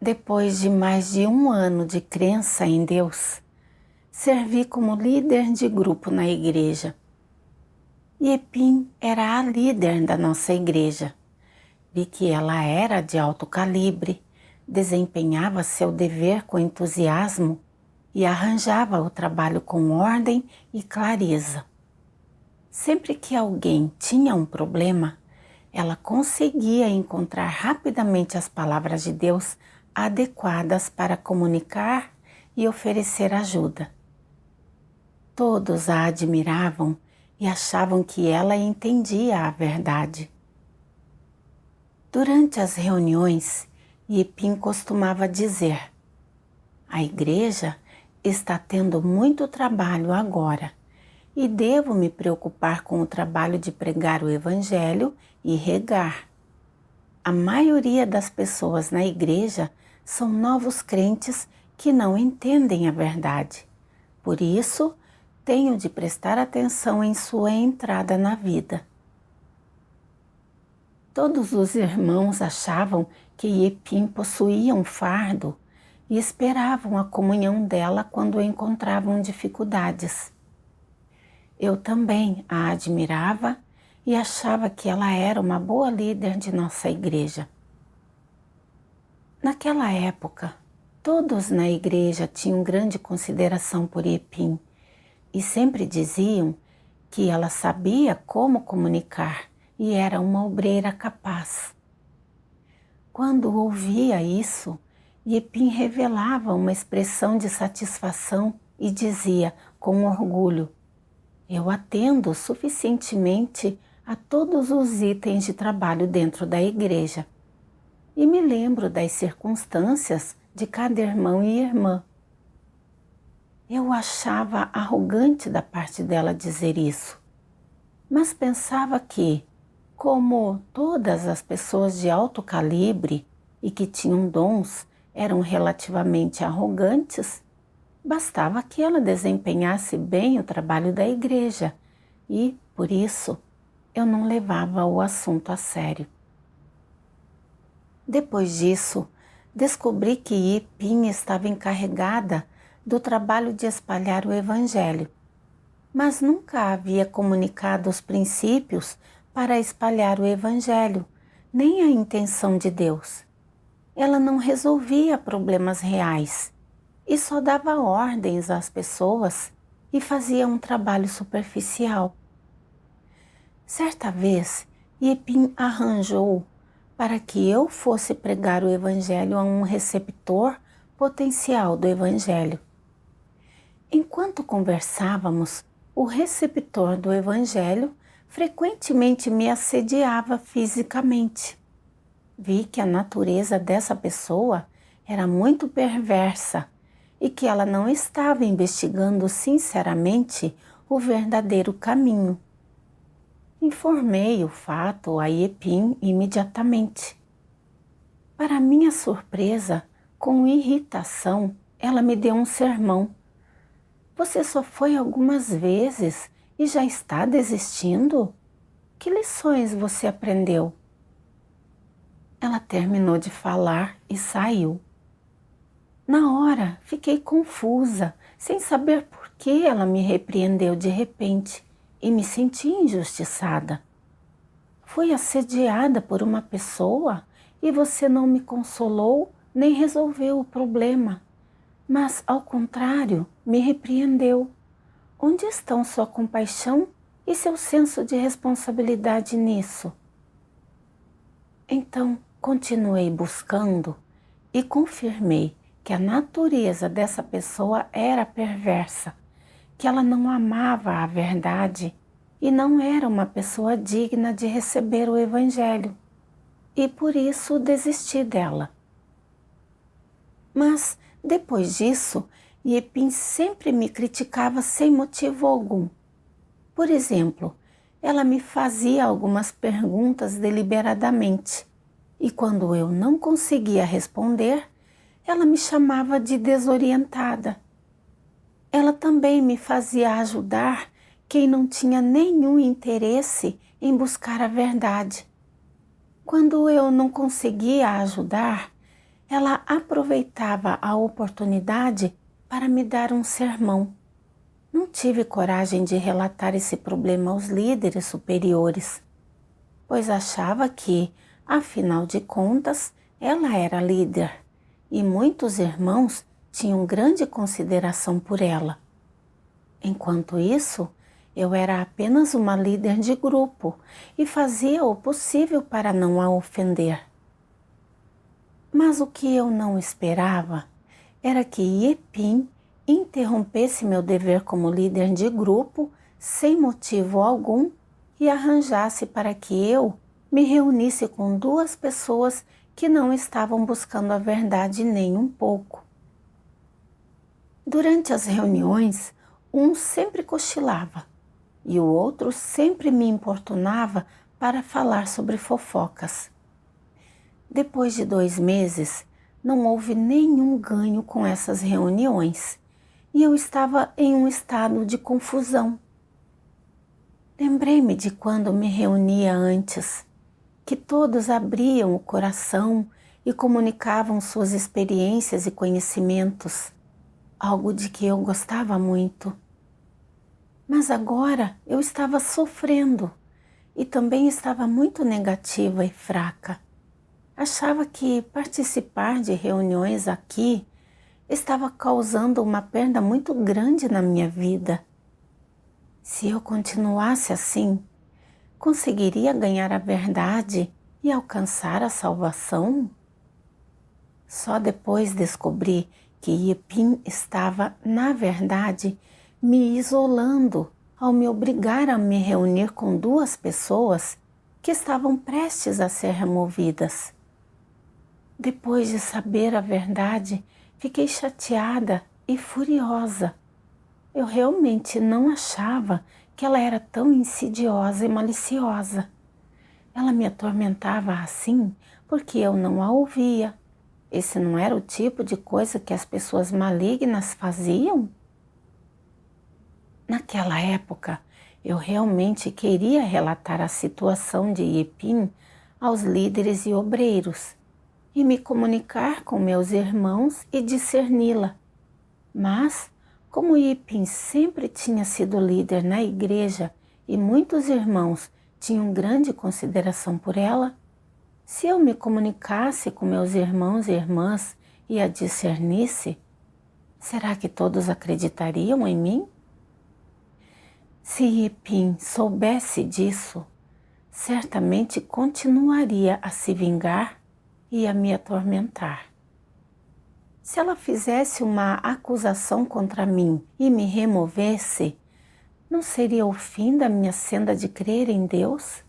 Depois de mais de 1 ano de crença em Deus, servi como líder de grupo na igreja. Yepim era a líder da nossa igreja. Vi que ela era de alto calibre, desempenhava seu dever com entusiasmo e arranjava o trabalho com ordem e clareza. Sempre que alguém tinha um problema, ela conseguia encontrar rapidamente as palavras de Deus adequadas para comunicar e oferecer ajuda. Todos a admiravam e achavam que ela entendia a verdade. Durante as reuniões, Yepim costumava dizer: "A igreja está tendo muito trabalho agora e devo me preocupar com o trabalho de pregar o evangelho e regar. A maioria das pessoas na igreja são novos crentes que não entendem a verdade. Por isso, tenho de prestar atenção em sua entrada na vida." Todos os irmãos achavam que Yepim possuía um fardo e esperavam a comunhão dela quando encontravam dificuldades. Eu também a admirava e achava que ela era uma boa líder de nossa igreja. Naquela época, todos na igreja tinham grande consideração por Yepim e sempre diziam que ela sabia como comunicar e era uma obreira capaz. Quando ouvia isso, Yepim revelava uma expressão de satisfação e dizia com orgulho: "Eu atendo suficientemente a todos os itens de trabalho dentro da igreja e me lembro das circunstâncias de cada irmão e irmã." Eu achava arrogante da parte dela dizer isso, mas pensava que, como todas as pessoas de alto calibre e que tinham dons eram relativamente arrogantes, bastava que ela desempenhasse bem o trabalho da igreja e, por isso, eu não levava o assunto a sério. Depois disso, descobri que Yepim estava encarregada do trabalho de espalhar o evangelho, mas nunca havia comunicado os princípios para espalhar o evangelho, nem a intenção de Deus. Ela não resolvia problemas reais e só dava ordens às pessoas e fazia um trabalho superficial. Certa vez, Yepim arranjou para que eu fosse pregar o evangelho a um receptor potencial do evangelho. Enquanto conversávamos, o receptor do evangelho frequentemente me assediava fisicamente. Vi que a natureza dessa pessoa era muito perversa e que ela não estava investigando sinceramente o verdadeiro caminho. Informei o fato a Yepim imediatamente. Para minha surpresa, com irritação, ela me deu um sermão. "Você só foi algumas vezes e já está desistindo? Que lições você aprendeu?" Ela terminou de falar e saiu. Na hora, fiquei confusa, sem saber por que ela me repreendeu de repente e me senti injustiçada. Fui assediada por uma pessoa e você não me consolou nem resolveu o problema, mas, ao contrário, me repreendeu. Onde estão sua compaixão e seu senso de responsabilidade nisso? Então, continuei buscando e confirmei que a natureza dessa pessoa era perversa, que ela não amava a verdade e não era uma pessoa digna de receber o evangelho, e por isso desisti dela. Mas, depois disso, Yepim sempre me criticava sem motivo algum. Por exemplo, ela me fazia algumas perguntas deliberadamente, e quando eu não conseguia responder, ela me chamava de desorientada. Ela também me fazia ajudar quem não tinha nenhum interesse em buscar a verdade. Quando eu não conseguia ajudar, ela aproveitava a oportunidade para me dar um sermão. Não tive coragem de relatar esse problema aos líderes superiores, pois achava que, afinal de contas, ela era líder e muitos irmãos tinham grande consideração por ela. Enquanto isso, eu era apenas uma líder de grupo e fazia o possível para não a ofender. Mas o que eu não esperava era que Yepim interrompesse meu dever como líder de grupo sem motivo algum e arranjasse para que eu me reunisse com duas pessoas que não estavam buscando a verdade nem um pouco. Durante as reuniões, um sempre cochilava e o outro sempre me importunava para falar sobre fofocas. Depois de 2 meses, não houve nenhum ganho com essas reuniões e eu estava em um estado de confusão. Lembrei-me de quando me reunia antes, que todos abriam o coração e comunicavam suas experiências e conhecimentos, algo de que eu gostava muito. Mas agora eu estava sofrendo e também estava muito negativa e fraca. Achava que participar de reuniões aqui estava causando uma perda muito grande na minha vida. Se eu continuasse assim, conseguiria ganhar a verdade e alcançar a salvação? Só depois descobri que Yepim estava, na verdade, me isolando ao me obrigar a me reunir com 2 pessoas que estavam prestes a ser removidas. Depois de saber a verdade, fiquei chateada e furiosa. Eu realmente não achava que ela era tão insidiosa e maliciosa. Ela me atormentava assim porque eu não a ouvia. Esse não era o tipo de coisa que as pessoas malignas faziam? Naquela época, eu realmente queria relatar a situação de Yepim aos líderes e obreiros e me comunicar com meus irmãos e discerni-la. Mas, como Yepim sempre tinha sido líder na igreja e muitos irmãos tinham grande consideração por ela, se eu me comunicasse com meus irmãos e irmãs e a discernisse, será que todos acreditariam em mim? Se Yepim soubesse disso, certamente continuaria a se vingar e a me atormentar. Se ela fizesse uma acusação contra mim e me removesse, não seria o fim da minha senda de crer em Deus?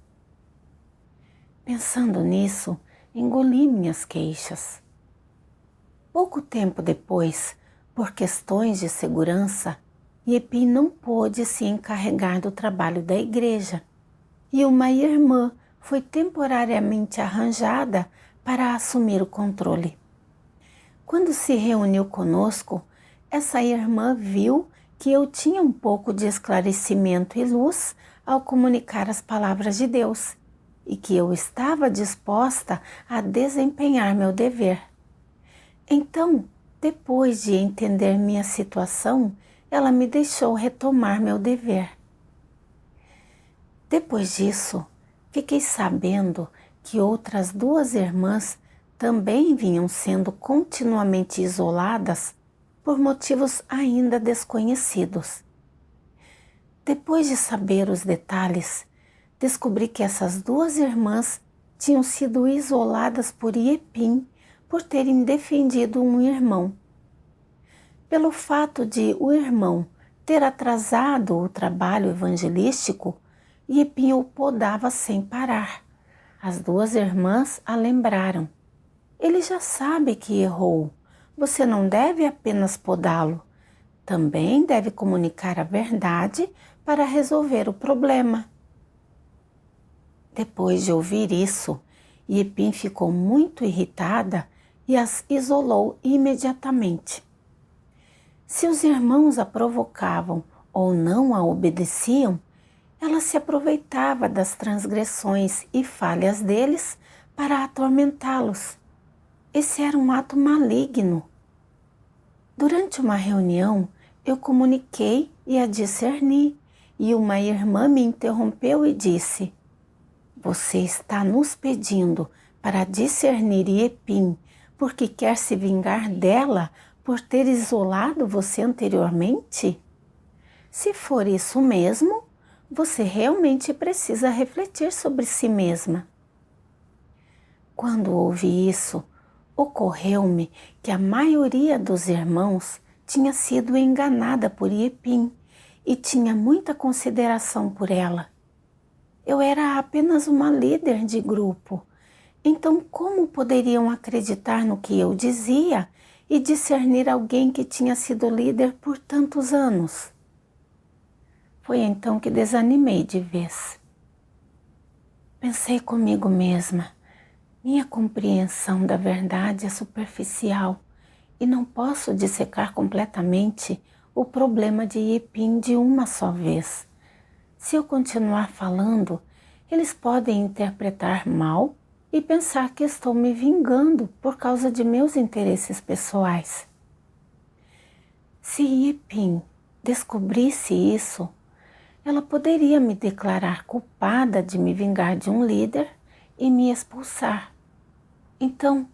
Pensando nisso, engoli minhas queixas. Pouco tempo depois, por questões de segurança, Yepim não pôde se encarregar do trabalho da igreja e uma irmã foi temporariamente arranjada para assumir o controle. Quando se reuniu conosco, essa irmã viu que eu tinha um pouco de esclarecimento e luz ao comunicar as palavras de Deus e que eu estava disposta a desempenhar meu dever. Então, depois de entender minha situação, ela me deixou retomar meu dever. Depois disso, fiquei sabendo que outras 2 irmãs também vinham sendo continuamente isoladas por motivos ainda desconhecidos. Depois de saber os detalhes, descobri que essas 2 irmãs tinham sido isoladas por Yepim por terem defendido um irmão. Pelo fato de o irmão ter atrasado o trabalho evangelístico, Yepim o podava sem parar. As 2 irmãs a lembraram. Ele já sabe que errou. Você não deve apenas podá-lo. Também deve comunicar a verdade para resolver o problema. Depois de ouvir isso, Yepim ficou muito irritada e as isolou imediatamente. Se os irmãos a provocavam ou não a obedeciam, ela se aproveitava das transgressões e falhas deles para atormentá-los. Esse era um ato maligno. Durante uma reunião, eu comuniquei e a discerni, e uma irmã me interrompeu e disse: "Você está nos pedindo para discernir Iepim porque quer se vingar dela por ter isolado você anteriormente? Se for isso mesmo, você realmente precisa refletir sobre si mesma." Quando ouvi isso, ocorreu-me que a maioria dos irmãos tinha sido enganada por Iepim e tinha muita consideração por ela. Eu era apenas uma líder de grupo, então como poderiam acreditar no que eu dizia e discernir alguém que tinha sido líder por tantos anos? Foi então que desanimei de vez. Pensei comigo mesma: minha compreensão da verdade é superficial e não posso dissecar completamente o problema de Iepim de uma só vez. Se eu continuar falando, eles podem interpretar mal e pensar que estou me vingando por causa de meus interesses pessoais. Se Iepim descobrisse isso, ela poderia me declarar culpada de me vingar de um líder e me expulsar. Então,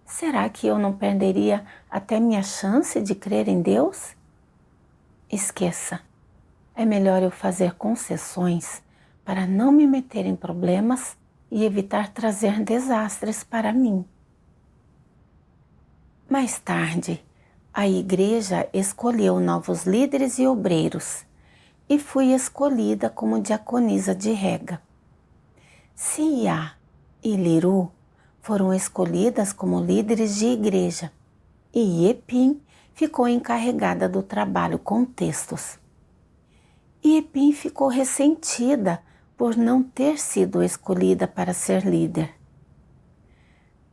será que eu não perderia até minha chance de crer em Deus? Esqueça. É melhor eu fazer concessões para não me meter em problemas e evitar trazer desastres para mim. Mais tarde, a igreja escolheu novos líderes e obreiros e fui escolhida como diaconisa de rega. Sia e Liru foram escolhidas como líderes de igreja e Iepim ficou encarregada do trabalho com textos. Iepim ficou ressentida por não ter sido escolhida para ser líder.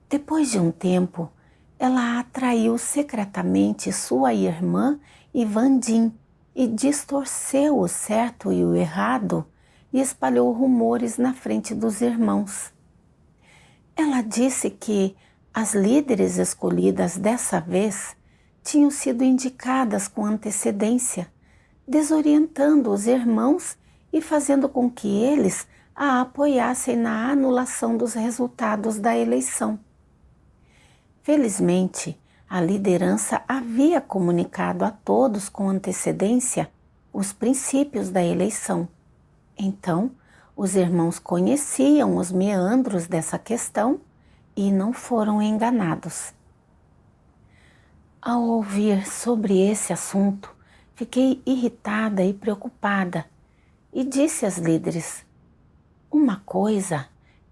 Depois de um tempo, ela atraiu secretamente sua irmã Ivandim e distorceu o certo e o errado e espalhou rumores na frente dos irmãos. Ela disse que as líderes escolhidas dessa vez tinham sido indicadas com antecedência, desorientando os irmãos e fazendo com que eles a apoiassem na anulação dos resultados da eleição. Felizmente, a liderança havia comunicado a todos com antecedência os princípios da eleição. Então, os irmãos conheciam os meandros dessa questão e não foram enganados. Ao ouvir sobre esse assunto, fiquei irritada e preocupada e disse às líderes: uma coisa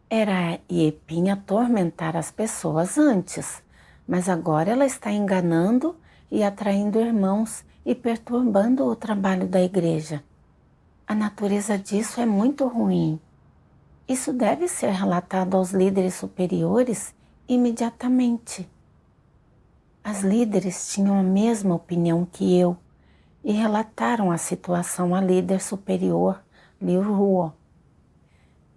era Iepim atormentar as pessoas antes, mas agora ela está enganando e atraindo irmãos e perturbando o trabalho da igreja. A natureza disso é muito ruim. Isso deve ser relatado aos líderes superiores imediatamente. As líderes tinham a mesma opinião que eu e relataram a situação à líder superior, Liu Ruo.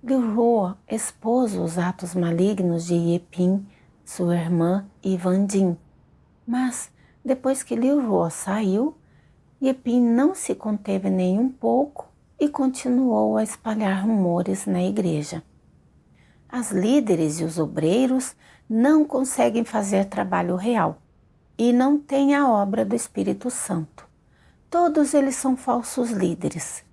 Liu Ruo expôs os atos malignos de Iepim, sua irmã Ivandim. Mas, depois que Liu Ruo saiu, Iepim não se conteve nem um pouco e continuou a espalhar rumores na igreja. As líderes e os obreiros não conseguem fazer trabalho real e não têm a obra do Espírito Santo. Todos eles são falsos líderes.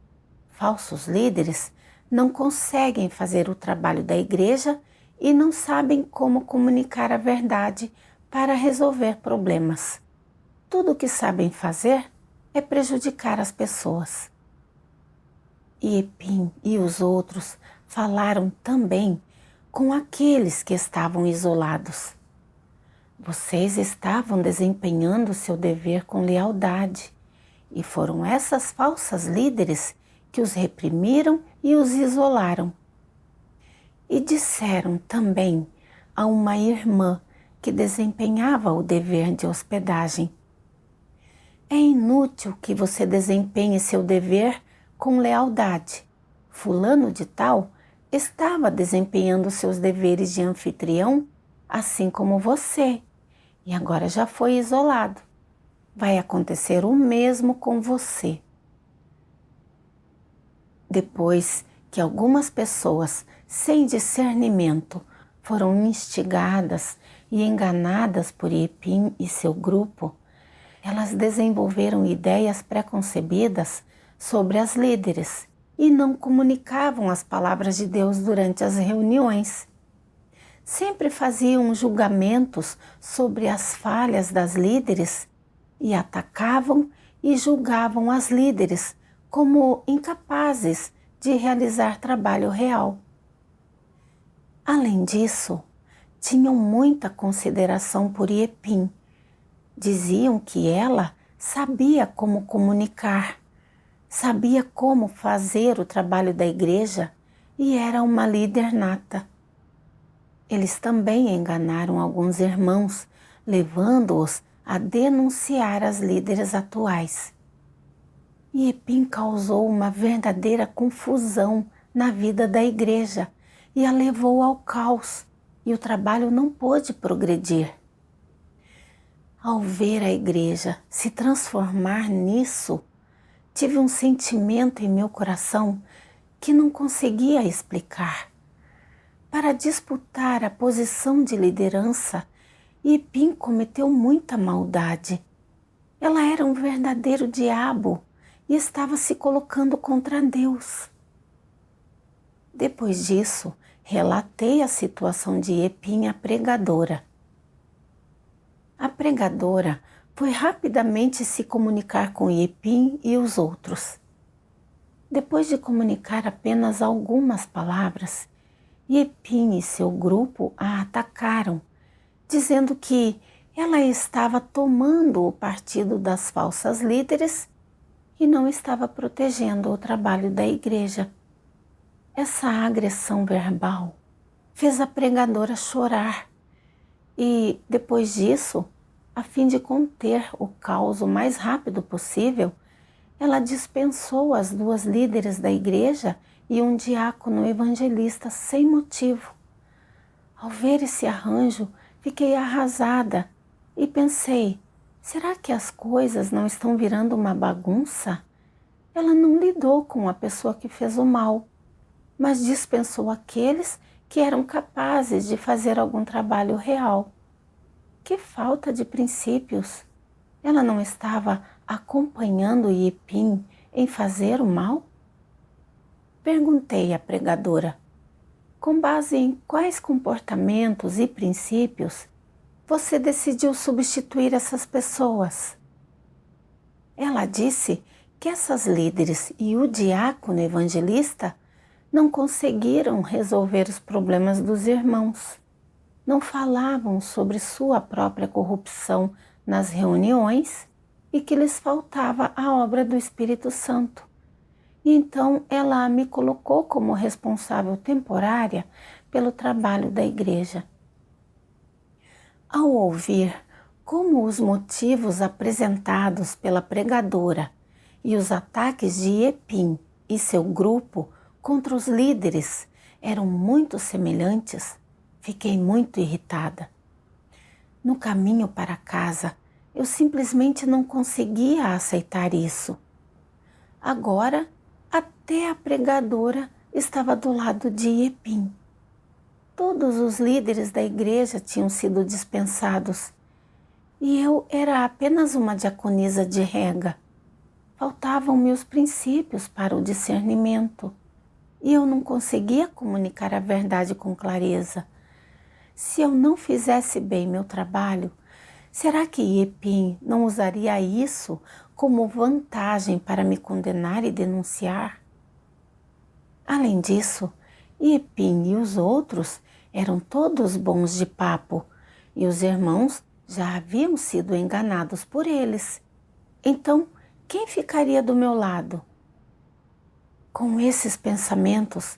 Falsos líderes não conseguem fazer o trabalho da igreja e não sabem como comunicar a verdade para resolver problemas. Tudo o que sabem fazer é prejudicar as pessoas. Iepim e os outros falaram também com aqueles que estavam isolados. Vocês estavam desempenhando seu dever com lealdade e foram essas falsas líderes que os reprimiram e os isolaram. E disseram também a uma irmã que desempenhava o dever de hospedagem: é inútil que você desempenhe seu dever com lealdade. Fulano de tal estava desempenhando seus deveres de anfitrião assim como você, e agora já foi isolado. Vai acontecer o mesmo com você. Depois que algumas pessoas sem discernimento foram instigadas e enganadas por Yepim e seu grupo, elas desenvolveram ideias preconcebidas sobre as líderes e não comunicavam as palavras de Deus durante as reuniões. Sempre faziam julgamentos sobre as falhas das líderes e atacavam e julgavam as líderes como incapazes de realizar trabalho real. Além disso, tinham muita consideração por Yepim. Diziam que ela sabia como comunicar, sabia como fazer o trabalho da igreja e era uma líder nata. Eles também enganaram alguns irmãos, levando-os a denunciar as líderes atuais. Yepim causou uma verdadeira confusão na vida da igreja e a levou ao caos, e o trabalho não pôde progredir. Ao ver a igreja se transformar nisso, tive um sentimento em meu coração que não conseguia explicar. Para disputar a posição de liderança, Yepim cometeu muita maldade. Ela era um verdadeiro diabo e estava se colocando contra Deus. Depois disso, relatei a situação de Yepim à pregadora. A pregadora foi rapidamente se comunicar com Yepim e os outros. Depois de comunicar apenas algumas palavras, Yepim e seu grupo a atacaram, dizendo que ela estava tomando o partido das falsas líderes e não estava protegendo o trabalho da igreja. Essa agressão verbal fez a pregadora chorar e, depois disso, a fim de conter o caos o mais rápido possível, ela dispensou as duas líderes da igreja e um diácono evangelista sem motivo. Ao ver esse arranjo, fiquei arrasada e pensei, será que as coisas não estão virando uma bagunça? Ela não lidou com a pessoa que fez o mal, mas dispensou aqueles que eram capazes de fazer algum trabalho real. Que falta de princípios! Ela não estava acompanhando Yepim em fazer o mal? Perguntei à pregadora, com base em quais comportamentos e princípios você decidiu substituir essas pessoas? Ela disse que essas líderes e o diácono evangelista não conseguiram resolver os problemas dos irmãos. Não falavam sobre sua própria corrupção nas reuniões e que lhes faltava a obra do Espírito Santo. E então ela me colocou como responsável temporária pelo trabalho da igreja. Ao ouvir como os motivos apresentados pela pregadora e os ataques de Yepim e seu grupo contra os líderes eram muito semelhantes, fiquei muito irritada. No caminho para casa, eu simplesmente não conseguia aceitar isso. Agora, até a pregadora estava do lado de Yepim. Todos os líderes da igreja tinham sido dispensados e eu era apenas uma diaconisa de rega. Faltavam-me os princípios para o discernimento e eu não conseguia comunicar a verdade com clareza. Se eu não fizesse bem meu trabalho, será que Yepim não usaria isso como vantagem para me condenar e denunciar? Além disso, Yepim e os outros eram todos bons de papo e os irmãos já haviam sido enganados por eles. Então, quem ficaria do meu lado? Com esses pensamentos,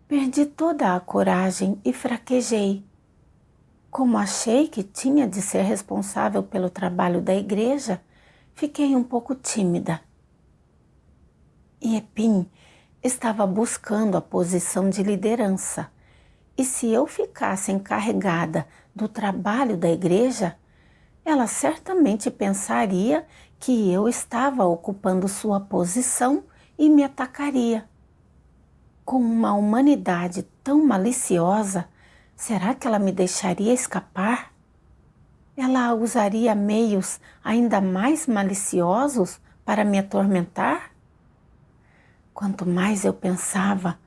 perdi toda a coragem e fraquejei. Como achei que tinha de ser responsável pelo trabalho da igreja, fiquei um pouco tímida. Yepim estava buscando a posição de liderança E se eu ficasse encarregada do trabalho da igreja, ela certamente pensaria que eu estava ocupando sua posição e me atacaria. Com uma humanidade tão maliciosa, será que ela me deixaria escapar? Ela usaria meios ainda mais maliciosos para me atormentar? Quanto mais eu pensava,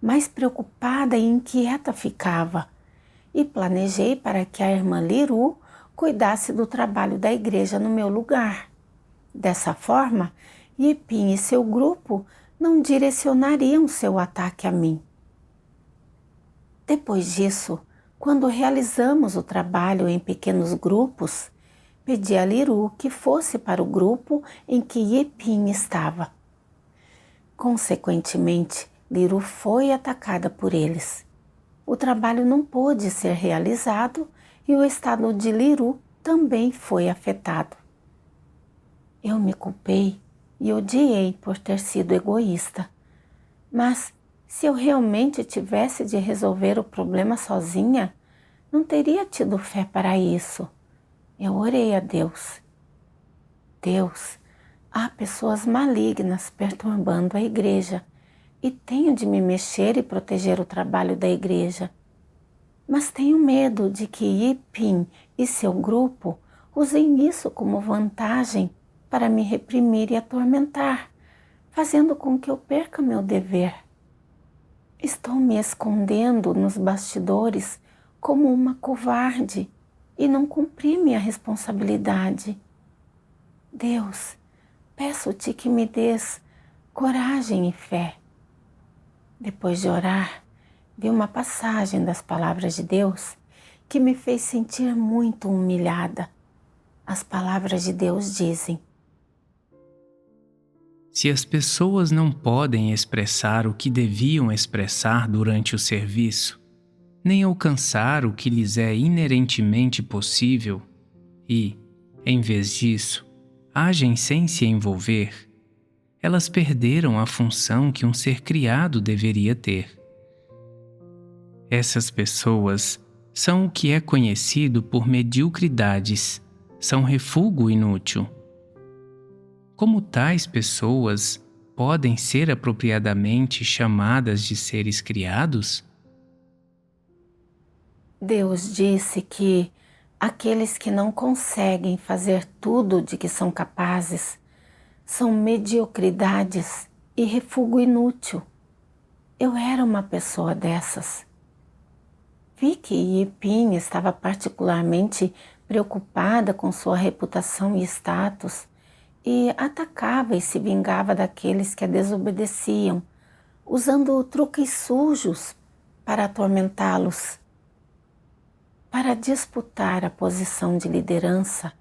mais preocupada e inquieta ficava, e planejei para que a irmã Liru cuidasse do trabalho da igreja no meu lugar. Dessa forma, Yepim e seu grupo não direcionariam seu ataque a mim. Depois disso, quando realizamos o trabalho em pequenos grupos, pedi a Liru que fosse para o grupo em que Yepim estava. Consequentemente, Liru foi atacada por eles. O trabalho não pôde ser realizado e o estado de Liru também foi afetado. Eu me culpei e odiei por ter sido egoísta. Mas, se eu realmente tivesse de resolver o problema sozinha, não teria tido fé para isso. Eu orei a Deus. Deus, há pessoas malignas perturbando a igreja e tenho de me mexer e proteger o trabalho da igreja. Mas tenho medo de que Yepim e seu grupo usem isso como vantagem para me reprimir e atormentar, fazendo com que eu perca meu dever. Estou me escondendo nos bastidores como uma covarde e não cumpri minha responsabilidade. Deus, peço-te que me dês coragem e fé. Depois de orar, vi uma passagem das palavras de Deus que me fez sentir muito humilhada. As palavras de Deus dizem: se as pessoas não podem expressar o que deviam expressar durante o serviço, nem alcançar o que lhes é inerentemente possível, e, em vez disso, agem sem se envolver, elas perderam a função que um ser criado deveria ter. Essas pessoas são o que é conhecido por mediocridades, são refúgio inútil. Como tais pessoas podem ser apropriadamente chamadas de seres criados? Deus disse que aqueles que não conseguem fazer tudo de que são capazes são mediocridades e refúgio inútil. Eu era uma pessoa dessas. Vi que Yepim estava particularmente preocupada com sua reputação e status e atacava e se vingava daqueles que a desobedeciam, usando truques sujos para atormentá-los. Para disputar a posição de liderança,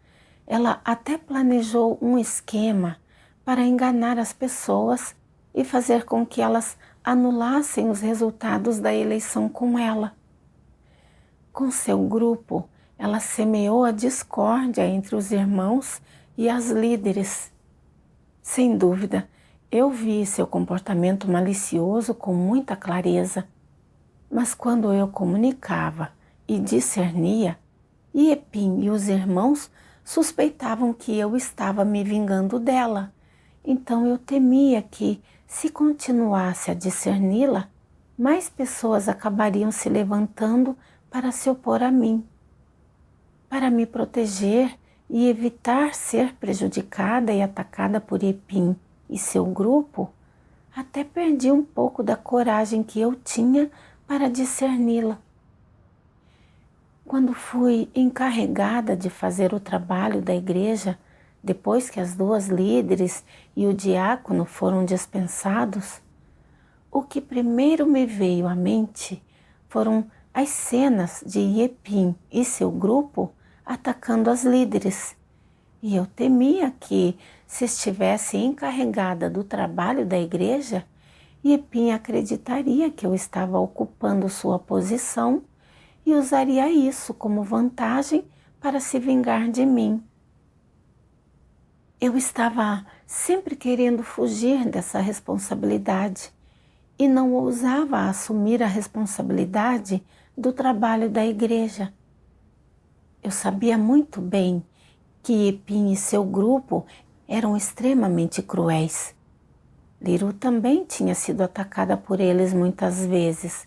ela até planejou um esquema para enganar as pessoas e fazer com que elas anulassem os resultados da eleição com ela. Com seu grupo, ela semeou a discórdia entre os irmãos e as líderes. Sem dúvida, eu vi seu comportamento malicioso com muita clareza, mas quando eu comunicava e discernia, Yepim e os irmãos suspeitavam que eu estava me vingando dela. Então eu temia que, se continuasse a discerni-la, mais pessoas acabariam se levantando para se opor a mim. Para me proteger e evitar ser prejudicada e atacada por Yepim e seu grupo, até perdi um pouco da coragem que eu tinha para discerni-la. Quando fui encarregada de fazer o trabalho da igreja, depois que as duas líderes e o diácono foram dispensados, o que primeiro me veio à mente foram as cenas de Yepim e seu grupo atacando as líderes. E eu temia que, se estivesse encarregada do trabalho da igreja, Yepim acreditaria que eu estava ocupando sua posição e usaria isso como vantagem para se vingar de mim. Eu estava sempre querendo fugir dessa responsabilidade e não ousava assumir a responsabilidade do trabalho da igreja. Eu sabia muito bem que Epim e seu grupo eram extremamente cruéis. Liru também tinha sido atacada por eles muitas vezes.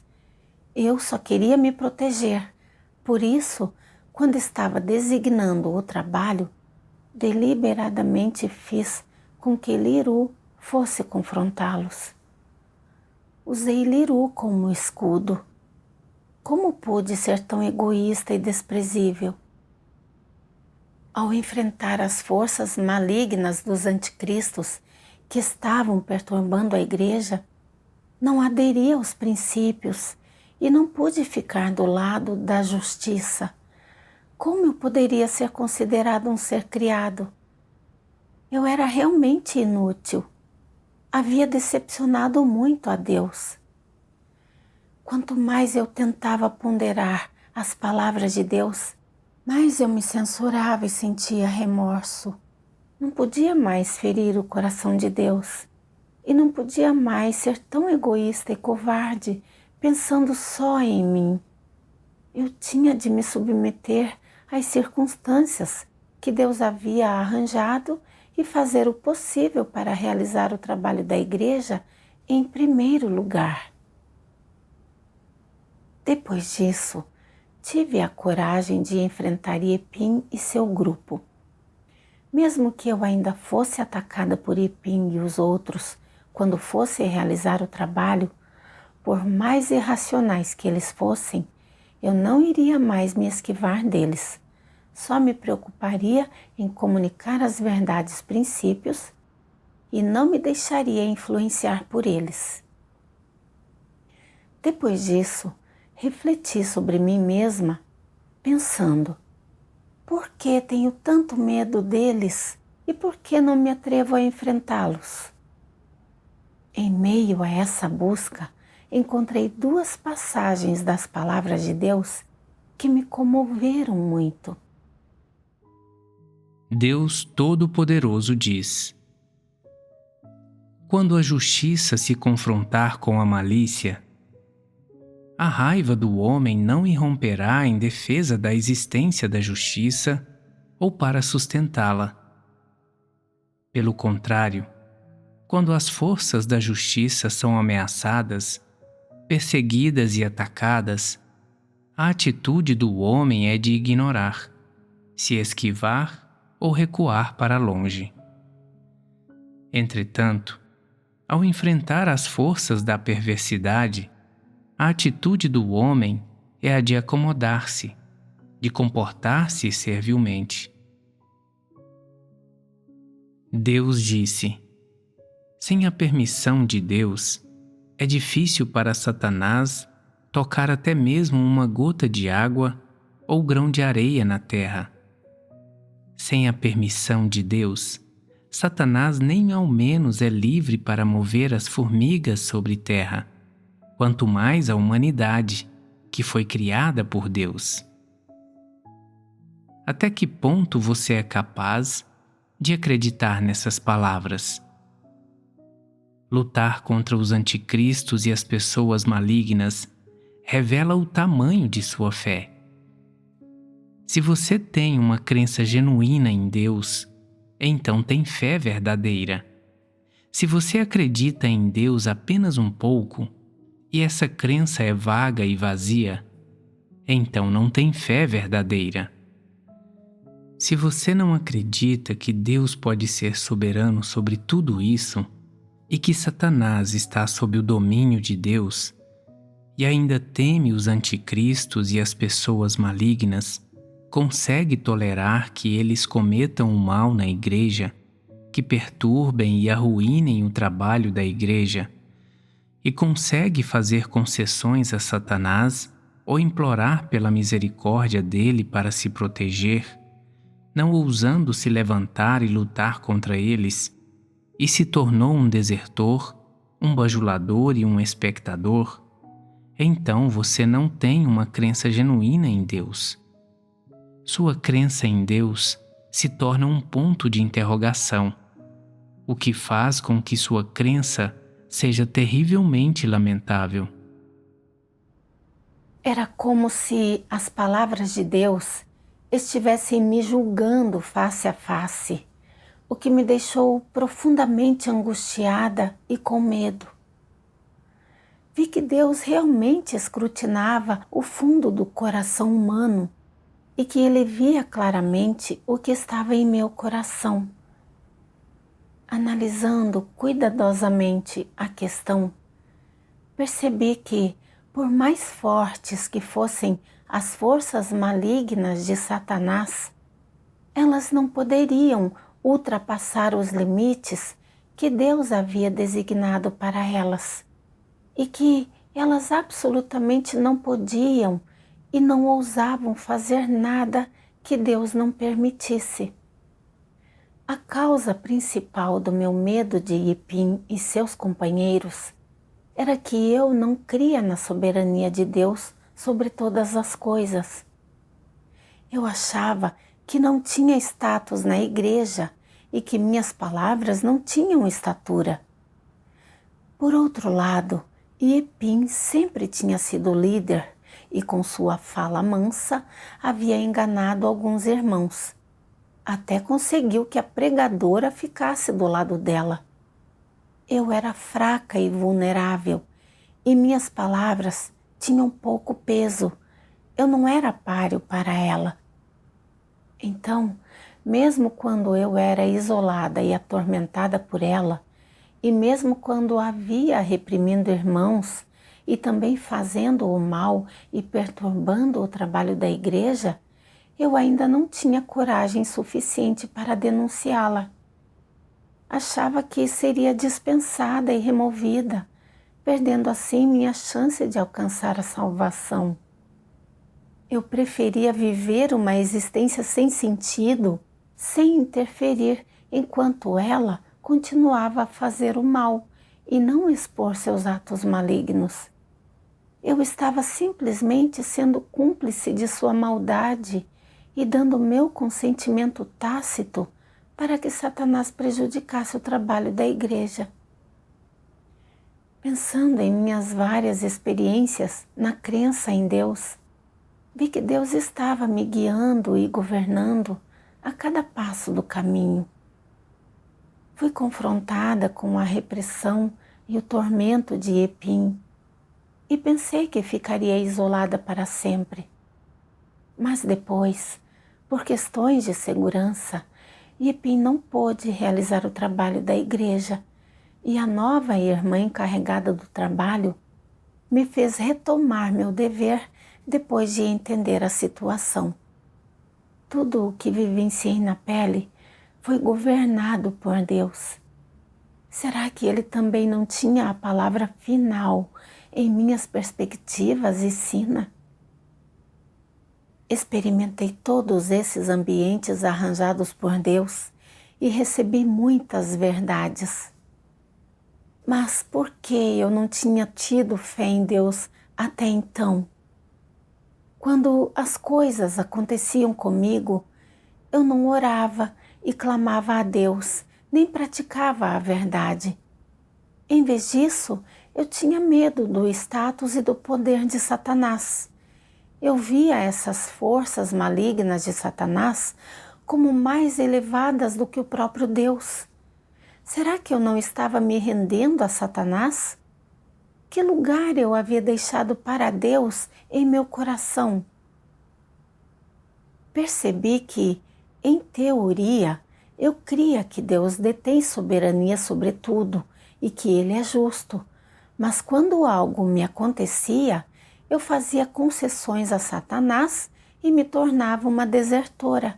Eu só queria me proteger. Por isso, quando estava designando o trabalho, deliberadamente fiz com que Liru fosse confrontá-los. Usei Liru como escudo. Como pude ser tão egoísta e desprezível? Ao enfrentar as forças malignas dos anticristos que estavam perturbando a igreja, não aderi aos princípios e não pude ficar do lado da justiça. Como eu poderia ser considerado um ser criado? Eu era realmente inútil. Havia decepcionado muito a Deus. Quanto mais eu tentava ponderar as palavras de Deus, mais eu me censurava e sentia remorso. Não podia mais ferir o coração de Deus e não podia mais ser tão egoísta e covarde, pensando só em mim. Eu tinha de me submeter às circunstâncias que Deus havia arranjado e fazer o possível para realizar o trabalho da igreja em primeiro lugar. Depois disso, tive a coragem de enfrentar Epim e seu grupo. Mesmo que eu ainda fosse atacada por Epim e os outros quando fosse realizar o trabalho, por mais irracionais que eles fossem, eu não iria mais me esquivar deles. Só me preocuparia em comunicar as verdades princípios e não me deixaria influenciar por eles. Depois disso, refleti sobre mim mesma, pensando: por que tenho tanto medo deles e por que não me atrevo a enfrentá-los? Em meio a essa busca, encontrei duas passagens das palavras de Deus que me comoveram muito. Deus Todo-Poderoso diz: quando a justiça se confrontar com a malícia, a raiva do homem não irromperá em defesa da existência da justiça ou para sustentá-la. Pelo contrário, quando as forças da justiça são ameaçadas, perseguidas e atacadas, a atitude do homem é de ignorar, se esquivar ou recuar para longe. Entretanto, ao enfrentar as forças da perversidade, a atitude do homem é a de acomodar-se, de comportar-se servilmente. Deus disse: sem a permissão de Deus, é difícil para Satanás tocar até mesmo uma gota de água ou grão de areia na terra. Sem a permissão de Deus, Satanás nem ao menos é livre para mover as formigas sobre terra, quanto mais a humanidade, que foi criada por Deus. Até que ponto você é capaz de acreditar nessas palavras? Lutar contra os anticristos e as pessoas malignas revela o tamanho de sua fé. Se você tem uma crença genuína em Deus, então tem fé verdadeira. Se você acredita em Deus apenas um pouco, e essa crença é vaga e vazia, então não tem fé verdadeira. Se você não acredita que Deus pode ser soberano sobre tudo isso, e que Satanás está sob o domínio de Deus, e ainda teme os anticristos e as pessoas malignas, consegue tolerar que eles cometam o mal na igreja, que perturbem e arruinem o trabalho da igreja, e consegue fazer concessões a Satanás ou implorar pela misericórdia dele para se proteger, não ousando se levantar e lutar contra eles, e se tornou um desertor, um bajulador e um espectador, então você não tem uma crença genuína em Deus. Sua crença em Deus se torna um ponto de interrogação, o que faz com que sua crença seja terrivelmente lamentável. Era como se as palavras de Deus estivessem me julgando face a face, o que me deixou profundamente angustiada e com medo. Vi que Deus realmente escrutinava o fundo do coração humano e que Ele via claramente o que estava em meu coração. Analisando cuidadosamente a questão, percebi que, por mais fortes que fossem as forças malignas de Satanás, elas não poderiam ultrapassar os limites que Deus havia designado para elas, e que elas absolutamente não podiam e não ousavam fazer nada que Deus não permitisse. A causa principal do meu medo de Yepim e seus companheiros era que eu não cria na soberania de Deus sobre todas as coisas. Eu achava que não tinha status na igreja e que minhas palavras não tinham estatura. Por outro lado, Yepim sempre tinha sido líder e com sua fala mansa havia enganado alguns irmãos. Até conseguiu que a pregadora ficasse do lado dela. Eu era fraca e vulnerável e minhas palavras tinham pouco peso. Eu não era páreo para ela. Então, mesmo quando eu era isolada e atormentada por ela, e mesmo quando havia reprimindo irmãos e também fazendo o mal e perturbando o trabalho da igreja, eu ainda não tinha coragem suficiente para denunciá-la. Achava que seria dispensada e removida, perdendo assim minha chance de alcançar a salvação. Eu preferia viver uma existência sem sentido, sem interferir, enquanto ela continuava a fazer o mal e não expor seus atos malignos. Eu estava simplesmente sendo cúmplice de sua maldade e dando meu consentimento tácito para que Satanás prejudicasse o trabalho da igreja. Pensando em minhas várias experiências na crença em Deus, vi que Deus estava me guiando e governando a cada passo do caminho. Fui confrontada com a repressão e o tormento de Yepim e pensei que ficaria isolada para sempre. Mas depois, por questões de segurança, Yepim não pôde realizar o trabalho da igreja e a nova irmã encarregada do trabalho me fez retomar meu dever depois de entender a situação. Tudo o que vivenciei na pele foi governado por Deus. Será que Ele também não tinha a palavra final em minhas perspectivas e sina? Experimentei todos esses ambientes arranjados por Deus e recebi muitas verdades. Mas por que eu não tinha tido fé em Deus até então? Quando as coisas aconteciam comigo, eu não orava e clamava a Deus, nem praticava a verdade. Em vez disso, eu tinha medo do status e do poder de Satanás. Eu via essas forças malignas de Satanás como mais elevadas do que o próprio Deus. Será que eu não estava me rendendo a Satanás? Que lugar eu havia deixado para Deus em meu coração? Percebi que, em teoria, eu cria que Deus detém soberania sobre tudo e que Ele é justo. Mas quando algo me acontecia, eu fazia concessões a Satanás e me tornava uma desertora.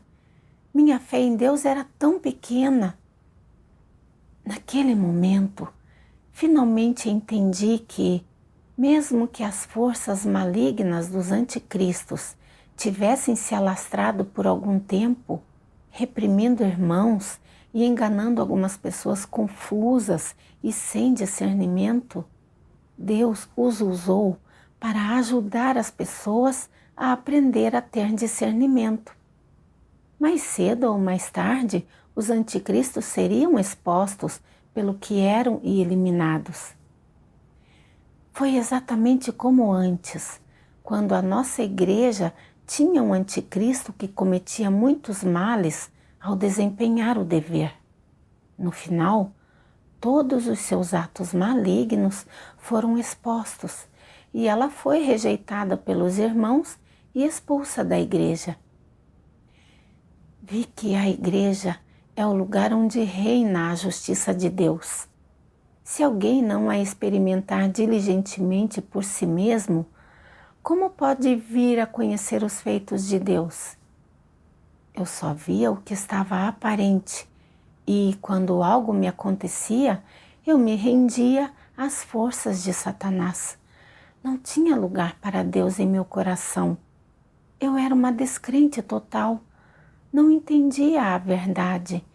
Minha fé em Deus era tão pequena. Naquele momento, finalmente entendi que, mesmo que as forças malignas dos anticristos tivessem se alastrado por algum tempo, reprimindo irmãos e enganando algumas pessoas confusas e sem discernimento, Deus os usou para ajudar as pessoas a aprender a ter discernimento. Mais cedo ou mais tarde, os anticristos seriam expostos pelo que eram e eliminados. Foi exatamente como antes, quando a nossa igreja tinha um anticristo que cometia muitos males ao desempenhar o dever. No final, todos os seus atos malignos foram expostos e ela foi rejeitada pelos irmãos e expulsa da igreja. Vi que a igreja é o lugar onde reina a justiça de Deus. Se alguém não a experimentar diligentemente por si mesmo, como pode vir a conhecer os feitos de Deus? Eu só via o que estava aparente e, quando algo me acontecia, eu me rendia às forças de Satanás. Não tinha lugar para Deus em meu coração. Eu era uma descrente total. Não entendia a verdade.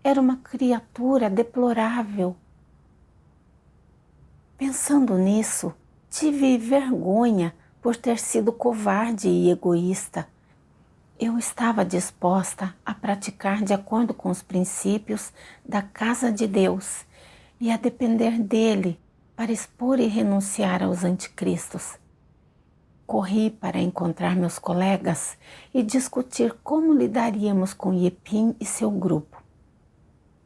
Era uma criatura deplorável. Pensando nisso, tive vergonha por ter sido covarde e egoísta. Eu estava disposta a praticar de acordo com os princípios da casa de Deus e a depender dele para expor e renunciar aos anticristos. Corri para encontrar meus colegas e discutir como lidaríamos com Yepim e seu grupo.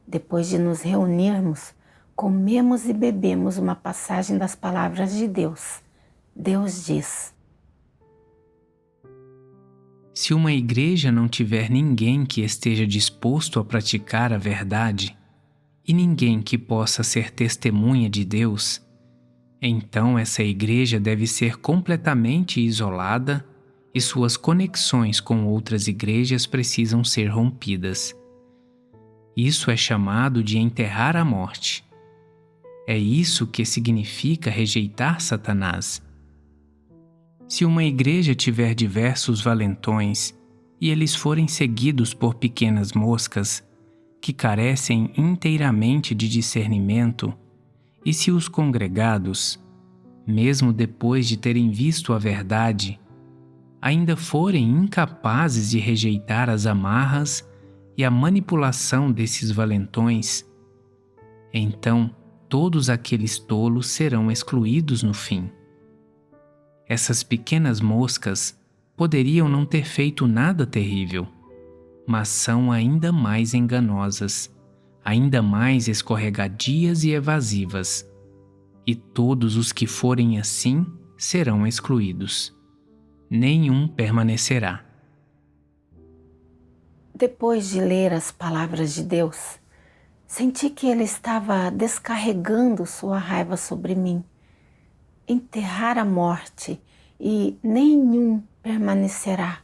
Depois de nos reunirmos, comemos e bebemos uma passagem das palavras de Deus. Deus diz: se uma igreja não tiver ninguém que esteja disposto a praticar a verdade e ninguém que possa ser testemunha de Deus, então essa igreja deve ser completamente isolada e suas conexões com outras igrejas precisam ser rompidas. Isso é chamado de enterrar a morte. É isso que significa rejeitar Satanás. Se uma igreja tiver diversos valentões e eles forem seguidos por pequenas moscas que carecem inteiramente de discernimento, e se os congregados, mesmo depois de terem visto a verdade, ainda forem incapazes de rejeitar as amarras e a manipulação desses valentões, então todos aqueles tolos serão excluídos no fim. Essas pequenas moscas poderiam não ter feito nada terrível, mas são ainda mais enganosas, ainda mais escorregadias e evasivas, e todos os que forem assim serão excluídos. Nenhum permanecerá. Depois de ler as palavras de Deus, senti que Ele estava descarregando sua raiva sobre mim. Enterrar a morte e nenhum permanecerá.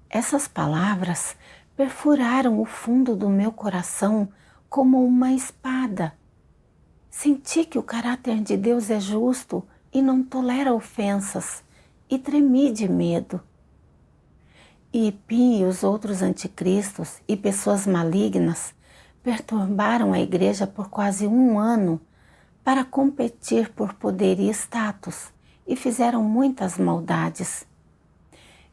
Essas palavras perfuraram o fundo do meu coração como uma espada. Senti que o caráter de Deus é justo e não tolera ofensas, e tremi de medo. Yepim e os outros anticristos e pessoas malignas perturbaram a igreja por quase 1 ano para competir por poder e status, e fizeram muitas maldades.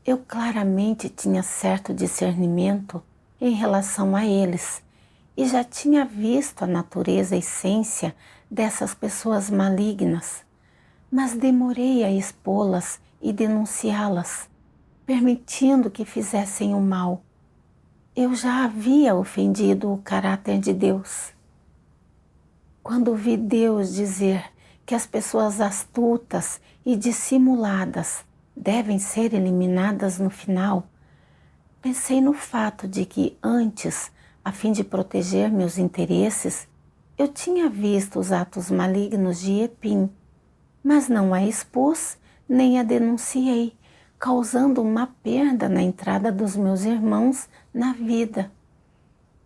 Eu claramente tinha certo discernimento em relação a eles e já tinha visto a natureza e essência dessas pessoas malignas, mas demorei a expô-las e denunciá-las, permitindo que fizessem o mal. Eu já havia ofendido o caráter de Deus. Quando vi Deus dizer que as pessoas astutas e dissimuladas devem ser eliminadas no final, pensei no fato de que antes, a fim de proteger meus interesses, eu tinha visto os atos malignos de Yepim, mas não a expus nem a denunciei, causando uma perda na entrada dos meus irmãos na vida.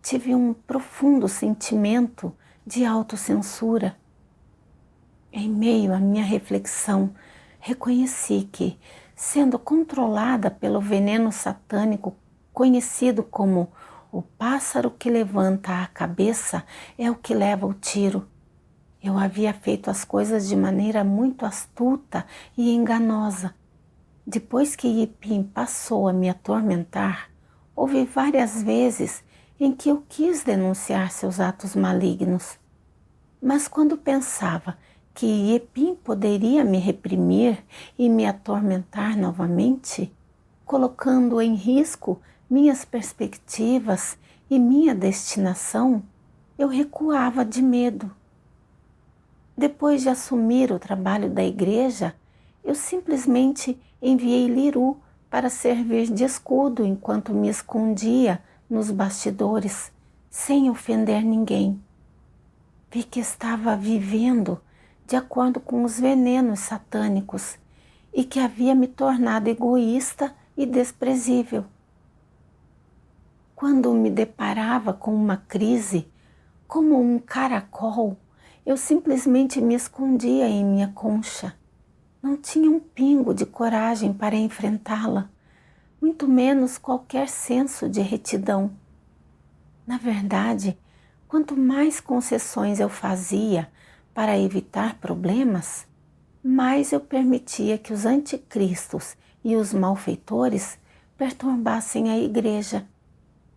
Tive um profundo sentimento de autocensura. Em meio à minha reflexão, reconheci que, sendo controlada pelo veneno satânico conhecido como o pássaro que levanta a cabeça é o que leva o tiro, eu havia feito as coisas de maneira muito astuta e enganosa. Depois que Yepim passou a me atormentar, houve várias vezes em que eu quis denunciar seus atos malignos. Mas quando pensava que Iepim poderia me reprimir e me atormentar novamente, colocando em risco minhas perspectivas e minha destinação, eu recuava de medo. Depois de assumir o trabalho da igreja, eu simplesmente enviei Liru para servir de escudo enquanto me escondia nos bastidores, sem ofender ninguém. Vi que estava vivendo de acordo com os venenos satânicos e que havia me tornado egoísta e desprezível. Quando me deparava com uma crise, como um caracol, eu simplesmente me escondia em minha concha. Não tinha um pingo de coragem para enfrentá-la, muito menos qualquer senso de retidão. Na verdade, quanto mais concessões eu fazia para evitar problemas, mais eu permitia que os anticristos e os malfeitores perturbassem a igreja,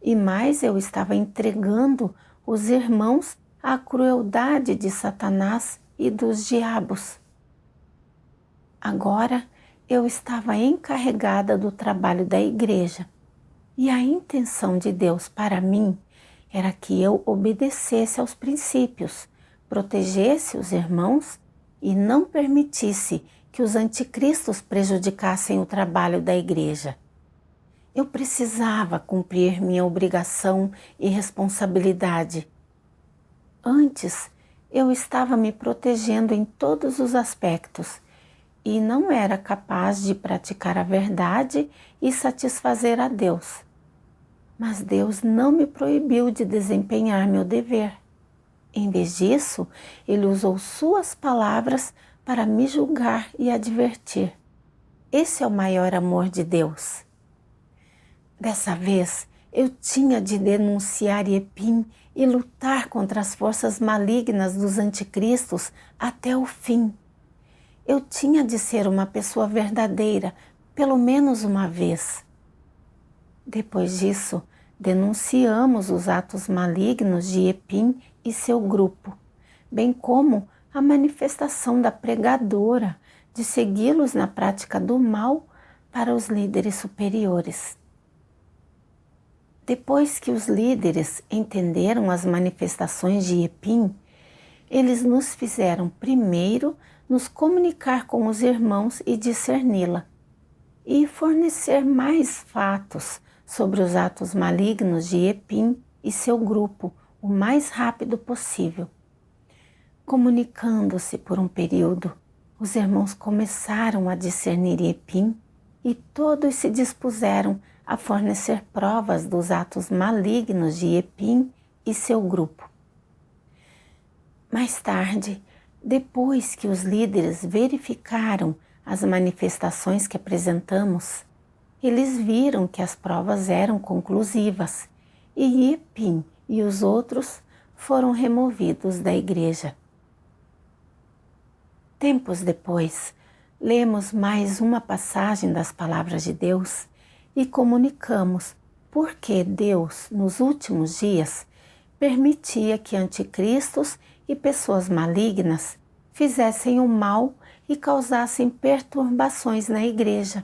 e mais eu estava entregando os irmãos à crueldade de Satanás e dos diabos. Agora eu estava encarregada do trabalho da igreja, e a intenção de Deus para mim era que eu obedecesse aos princípios, protegesse os irmãos e não permitisse que os anticristos prejudicassem o trabalho da igreja. Eu precisava cumprir minha obrigação e responsabilidade. Antes, eu estava me protegendo em todos os aspectos e não era capaz de praticar a verdade e satisfazer a Deus. Mas Deus não me proibiu de desempenhar meu dever. Em vez disso, Ele usou suas palavras para me julgar e advertir. Esse é o maior amor de Deus. Dessa vez, eu tinha de denunciar Iepim e lutar contra as forças malignas dos anticristos até o fim. Eu tinha de ser uma pessoa verdadeira, pelo menos uma vez. Depois disso, denunciamos os atos malignos de Iepim e seu grupo, bem como a manifestação da pregadora de segui-los na prática do mal para os líderes superiores. Depois que os líderes entenderam as manifestações de Iepim, eles nos fizeram primeiro nos comunicar com os irmãos e discerni-la, e fornecer mais fatos sobre os atos malignos de Iepim e seu grupo o mais rápido possível. Comunicando-se por um período, os irmãos começaram a discernir Iepim e todos se dispuseram a fornecer provas dos atos malignos de Iepim e seu grupo. Mais tarde, depois que os líderes verificaram as manifestações que apresentamos, eles viram que as provas eram conclusivas e Iepim e os outros foram removidos da igreja. Tempos depois, lemos mais uma passagem das palavras de Deus e comunicamos por que Deus, nos últimos dias, permitia que anticristos e pessoas malignas fizessem o mal e causassem perturbações na igreja.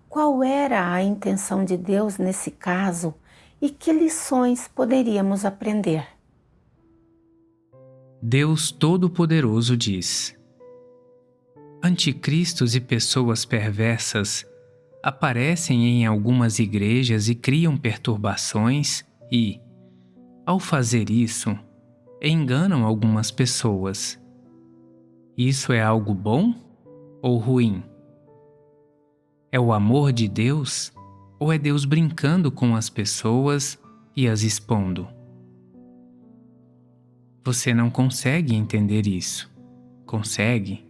Qual era a intenção de Deus nesse caso e que lições poderíamos aprender? Deus Todo-Poderoso diz: anticristos e pessoas perversas aparecem em algumas igrejas e criam perturbações e, ao fazer isso, enganam algumas pessoas. Isso é algo bom ou ruim? É o amor de Deus ou é Deus brincando com as pessoas e as expondo? Você não consegue entender isso. Consegue?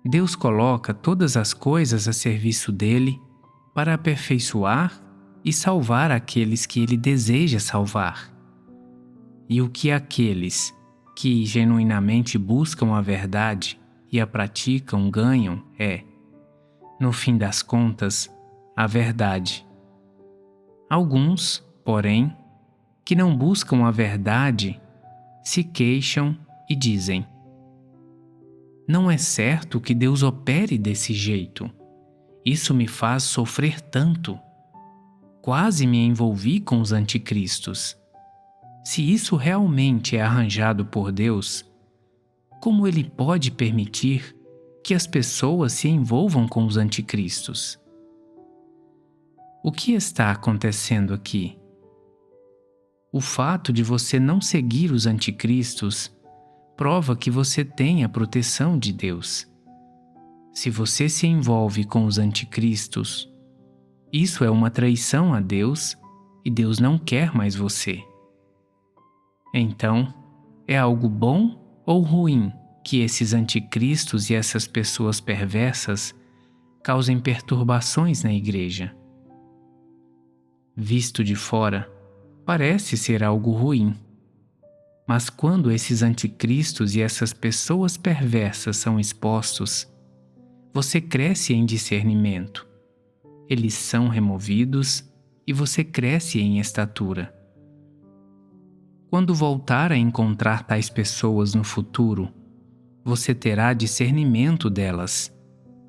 Deus coloca todas as coisas a serviço dele para aperfeiçoar e salvar aqueles que ele deseja salvar. E o que aqueles que genuinamente buscam a verdade e a praticam ganham é, no fim das contas, a verdade. Alguns, porém, que não buscam a verdade, se queixam e dizem: Não é certo que Deus opere desse jeito. Isso me faz sofrer tanto. Quase me envolvi com os anticristos. Se isso realmente é arranjado por Deus, como Ele pode permitir que as pessoas se envolvam com os anticristos? O que está acontecendo aqui? O fato de você não seguir os anticristos prova que você tem a proteção de Deus. Se você se envolve com os anticristos, isso é uma traição a Deus e Deus não quer mais você. Então, é algo bom ou ruim que esses anticristos e essas pessoas perversas causem perturbações na igreja? Visto de fora, parece ser algo ruim. Mas quando esses anticristos e essas pessoas perversas são expostos, você cresce em discernimento. Eles são removidos e você cresce em estatura. Quando voltar a encontrar tais pessoas no futuro, você terá discernimento delas,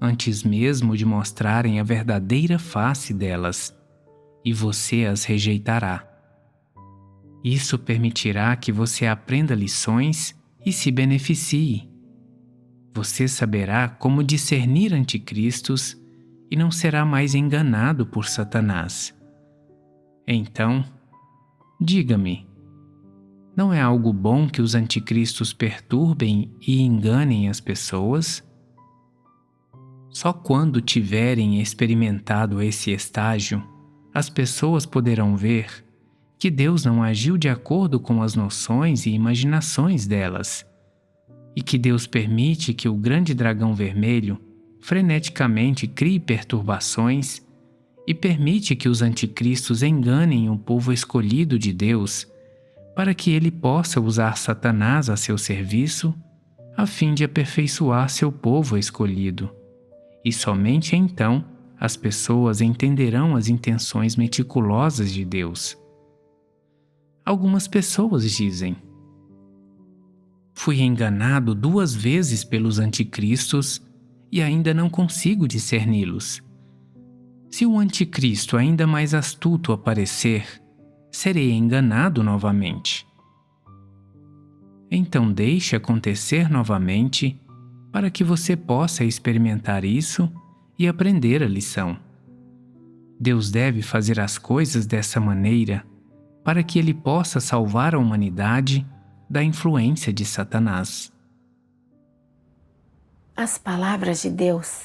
antes mesmo de mostrarem a verdadeira face delas, e você as rejeitará. Isso permitirá que você aprenda lições e se beneficie. Você saberá como discernir anticristos e não será mais enganado por Satanás. Então, diga-me, não é algo bom que os anticristos perturbem e enganem as pessoas? Só quando tiverem experimentado esse estágio, as pessoas poderão ver que Deus não agiu de acordo com as noções e imaginações delas, e que Deus permite que o grande dragão vermelho freneticamente crie perturbações e permite que os anticristos enganem o povo escolhido de Deus para que ele possa usar Satanás a seu serviço a fim de aperfeiçoar seu povo escolhido. E somente então as pessoas entenderão as intenções meticulosas de Deus. Algumas pessoas dizem: fui enganado 2 vezes pelos anticristos e ainda não consigo discerni-los. Se o anticristo ainda mais astuto aparecer, serei enganado novamente. Então deixe acontecer novamente para que você possa experimentar isso e aprender a lição. Deus deve fazer as coisas dessa maneira para que Ele possa salvar a humanidade da influência de Satanás. As palavras de Deus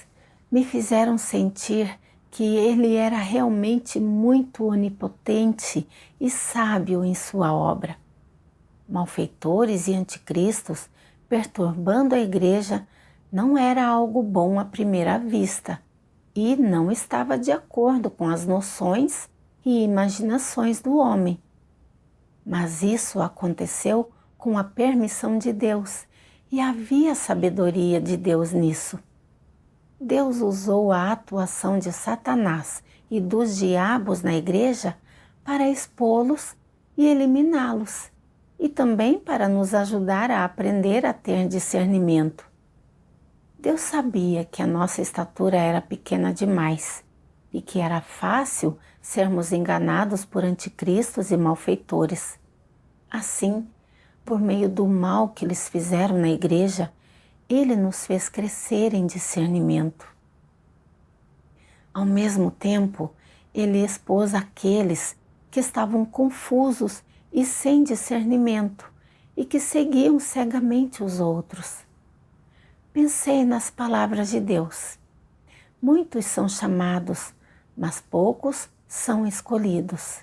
me fizeram sentir que Ele era realmente muito onipotente e sábio em sua obra. Malfeitores e anticristos perturbando a igreja não era algo bom à primeira vista e não estava de acordo com as noções e imaginações do homem. Mas isso aconteceu com a permissão de Deus e havia sabedoria de Deus nisso. Deus usou a atuação de Satanás e dos diabos na igreja para expô-los e eliminá-los, e também para nos ajudar a aprender a ter discernimento. Deus sabia que a nossa estatura era pequena demais e que era fácil sermos enganados por anticristos e malfeitores. Assim, por meio do mal que eles fizeram na igreja, Ele nos fez crescer em discernimento. Ao mesmo tempo, Ele expôs aqueles que estavam confusos e sem discernimento e que seguiam cegamente os outros. Pensei nas palavras de Deus. Muitos são chamados, mas poucos são escolhidos.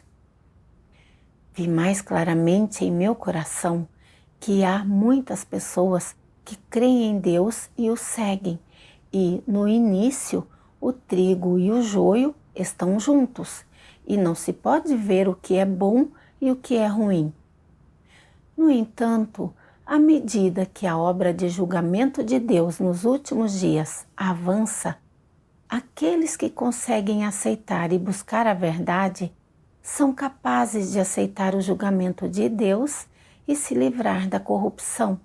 Vi mais claramente em meu coração que há muitas pessoas que creem em Deus e o seguem, e no início o trigo e o joio estão juntos, e não se pode ver o que é bom e o que é ruim. No entanto, à medida que a obra de julgamento de Deus nos últimos dias avança, aqueles que conseguem aceitar e buscar a verdade são capazes de aceitar o julgamento de Deus e se livrar da corrupção.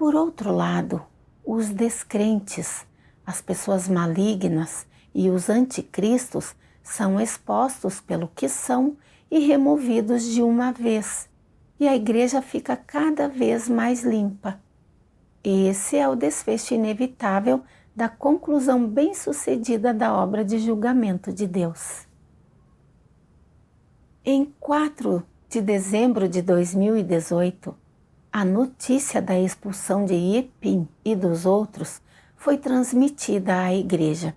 Por outro lado, os descrentes, as pessoas malignas e os anticristos são expostos pelo que são e removidos de uma vez, e a igreja fica cada vez mais limpa. Esse é o desfecho inevitável da conclusão bem-sucedida da obra de julgamento de Deus. Em 4 de dezembro de 2018, a notícia da expulsão de Yepim e dos outros foi transmitida à igreja.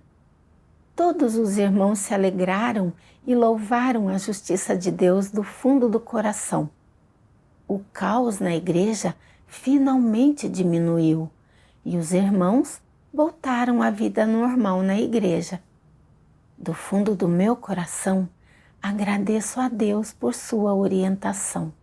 Todos os irmãos se alegraram e louvaram a justiça de Deus do fundo do coração. O caos na igreja finalmente diminuiu e os irmãos voltaram à vida normal na igreja. Do fundo do meu coração, agradeço a Deus por sua orientação.